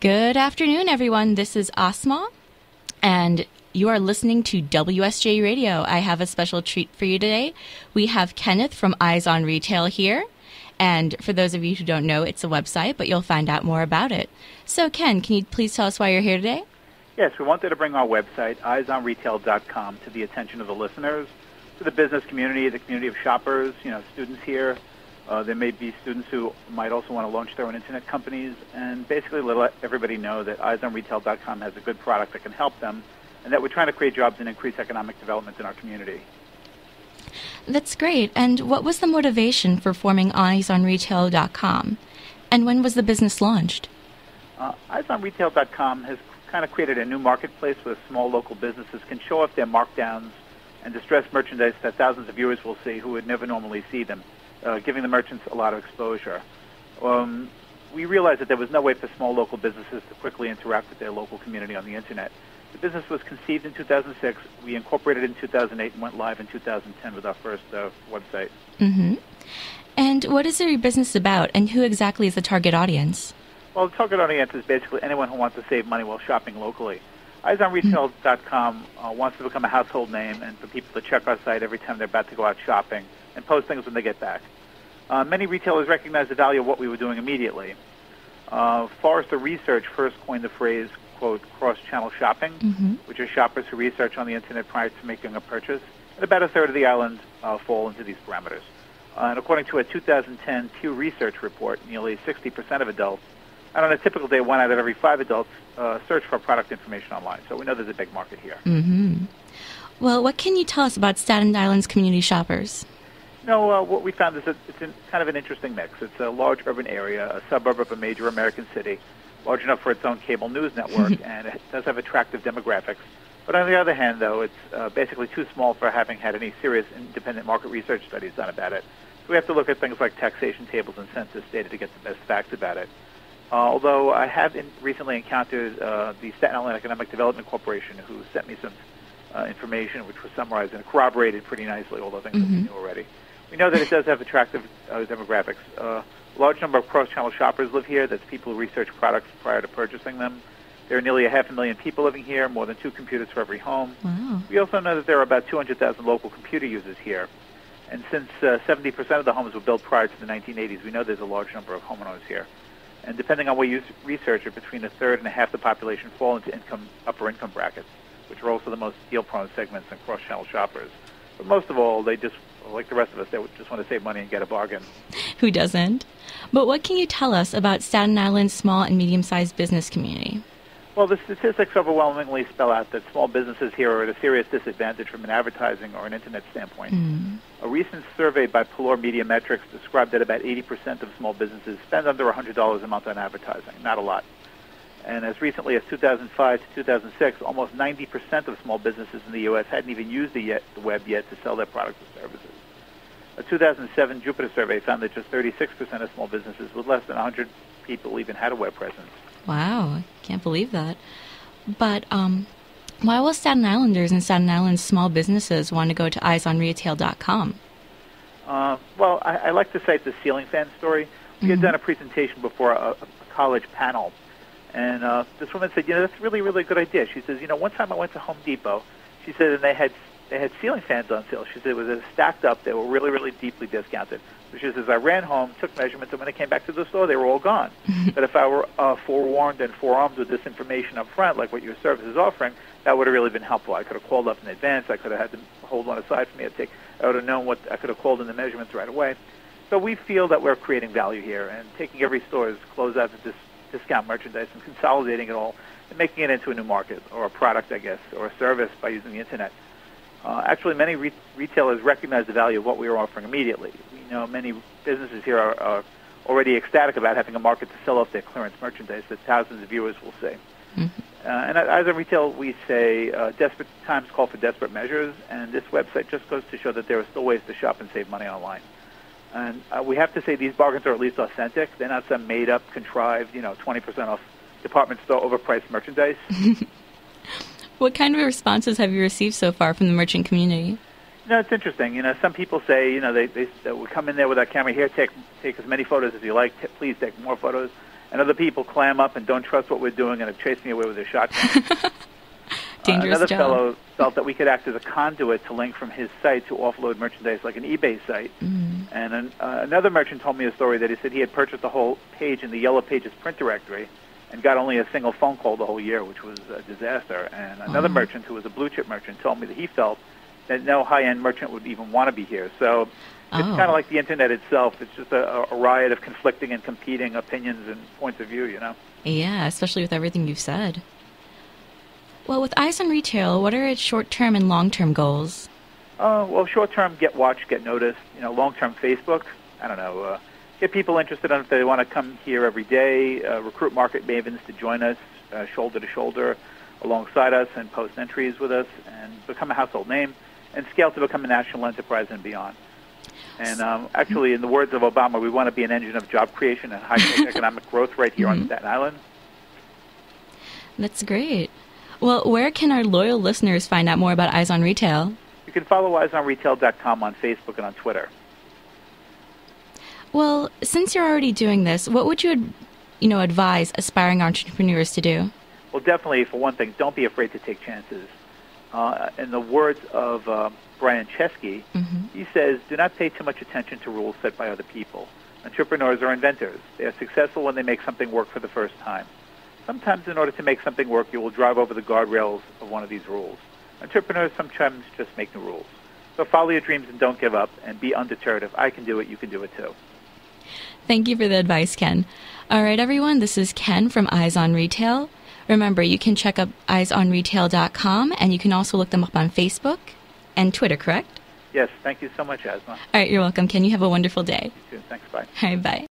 Good afternoon, everyone. This is Asma, and you are listening to WSJU Radio. I have a special treat for you today. We have Kenneth from Eyes on Retail here. And for those of you who don't know, it's a website, but you'll find out more about it. So, Ken, can you please tell us why you're here today? Yes, we wanted to bring our website, eyesonretail.com, to the attention of the listeners, to the business community, the community of shoppers, students here. There may be students who might also want to launch their own internet companies, and basically let everybody know that eyesonretail.com has a good product that can help them, and that we're trying to create jobs and increase economic development in our community. That's great. And what was the motivation for forming eyesonretail.com? And when was the business launched? Eyesonretail.com has kind of created a new marketplace where small local businesses can show off their markdowns and distressed merchandise that thousands of viewers will see who would never normally see them, giving the merchants a lot of exposure. We realized that there was no way for small local businesses to quickly interact with their local community on the internet. The business was conceived in 2006. We incorporated in 2008 and went live in 2010 with our first website. Mm-hmm. And what is your business about, and who exactly is the target audience? Well, the target audience is basically anyone who wants to save money while shopping locally. EyesOnRetail.com wants to become a household name and for people to check our site every time they're about to go out shopping and post things when they get back. Many retailers recognize the value of what we were doing immediately. Forrester Research first coined the phrase, quote, cross-channel shopping, which is shoppers who research on the internet prior to making a purchase. And about a third of the island fall into these parameters. And according to a 2010 Pew Research report, nearly 60% of adults, and on a typical day, 1 out of every 5 adults search for product information online. So we know there's a big market here. Mm-hmm. Well, what can you tell us about Staten Island's community shoppers? What we found is that it's kind of an interesting mix. It's a large urban area, a suburb of a major American city, large enough for its own cable news network, and it does have attractive demographics. But on the other hand, though, it's basically too small for having had any serious independent market research studies done about it. So we have to look at things like taxation tables and census data to get the best facts about it. Although I have recently encountered the Staten Island Economic Development Corporation, who sent me some information which was summarized and corroborated pretty nicely, although things that we knew already. We know that it does have attractive demographics. A large number of cross-channel shoppers live here. That's people who research products prior to purchasing them. There are nearly 500,000 people living here, more than 2 computers for every home. Wow. We also know that there are about 200,000 local computer users here. And since 70% of the homes were built prior to the 1980s, we know there's a large number of homeowners here. And depending on where you research it, between a third and a half the population fall into upper income brackets, which are also the most deal-prone segments and cross-channel shoppers. But most of all, they just, like the rest of us, they just want to save money and get a bargain. Who doesn't? But what can you tell us about Staten Island's small and medium-sized business community? Well, the statistics overwhelmingly spell out that small businesses here are at a serious disadvantage from an advertising or an internet standpoint. A recent survey by Pelor Media Metrics described that about 80% of small businesses spend under $100 a month on advertising, not a lot. And as recently as 2005 to 2006, almost 90% of small businesses in the U.S. hadn't even used the web yet to sell their products or services. A 2007 Jupiter survey found that just 36% of small businesses with less than 100 people even had a web presence. Wow, can't believe that. But why will Staten Islanders and Staten Island's small businesses want to go to eyesonretail.com? Well, I like to cite the ceiling fan story. We had done a presentation before a college panel, and this woman said, that's a really, really good idea. She says, one time I went to Home Depot, she said, and they had ceiling fans on sale. She said it was stacked up. They were really, really deeply discounted. So she says, I ran home, took measurements, and when I came back to the store, they were all gone. But if I were forewarned and forearmed with this information up front, like what your service is offering, that would have really been helpful. I could have called up in advance. I could have had them hold one aside for me. I would have known what I could have called in the measurements right away. So we feel that we're creating value here and taking every store's closeout to discount merchandise and consolidating it all and making it into a new market or a product, I guess, or a service by using the internet. Actually, many retailers recognize the value of what we are offering immediately. We know many businesses here are already ecstatic about having a market to sell off their clearance merchandise that thousands of viewers will see. And at Eyes on Retail, we say desperate times call for desperate measures, and this website just goes to show that there are still ways to shop and save money online. And we have to say these bargains are at least authentic. They're not some made-up, contrived, 20% off department store overpriced merchandise. What kind of responses have you received so far from the merchant community? It's interesting. Some people say, they would come in there with our camera here, take as many photos as you like. Please take more photos. and other people clam up and don't trust what we're doing and have chased me away with a shotgun. Dangerous Another job. fellow felt that we could act as a conduit to link from his site to offload merchandise like an eBay site. And another merchant told me a story that he said he had purchased the whole page in the Yellow Pages print directory and got only a single phone call the whole year, which was a disaster. And another merchant, who was a blue-chip merchant, told me that he felt that no high-end merchant would even want to be here. So it's kind of like the Internet itself. It's just a riot of conflicting and competing opinions and points of view, you know? Yeah, especially with everything you've said. Well, with Eyes on Retail, what are its short-term and long-term goals? Well, short-term, get watched, get noticed. You know, long-term, Facebook. I don't know. Get people interested in if they want to come here every day, recruit market mavens to join us shoulder to shoulder alongside us and post entries with us and become a household name and scale to become a national enterprise and beyond. And actually, in the words of Obama, we want to be an engine of job creation and high-tech economic growth right here on Staten Island. That's great. Well, where can our loyal listeners find out more about Eyes on Retail? You can follow eyesonretail.com on Facebook and on Twitter. Well, since you're already doing this, what would you advise aspiring entrepreneurs to do? Well, definitely, for one thing, don't be afraid to take chances. In the words of Brian Chesky, he says, do not pay too much attention to rules set by other people. Entrepreneurs are inventors. They are successful when they make something work for the first time. Sometimes in order to make something work, you will drive over the guardrails of one of these rules. Entrepreneurs sometimes just make new rules. So follow your dreams and don't give up, and be undeterred. If I can do it, you can do it too. Thank you for the advice, Ken. All right, everyone, this is Ken from Eyes on Retail. Remember, you can check up eyesonretail.com, and you can also look them up on Facebook and Twitter, correct? Yes, thank you so much, Asma. All right, you're welcome, Ken. You have a wonderful day. You too. Thanks, bye. All right, bye.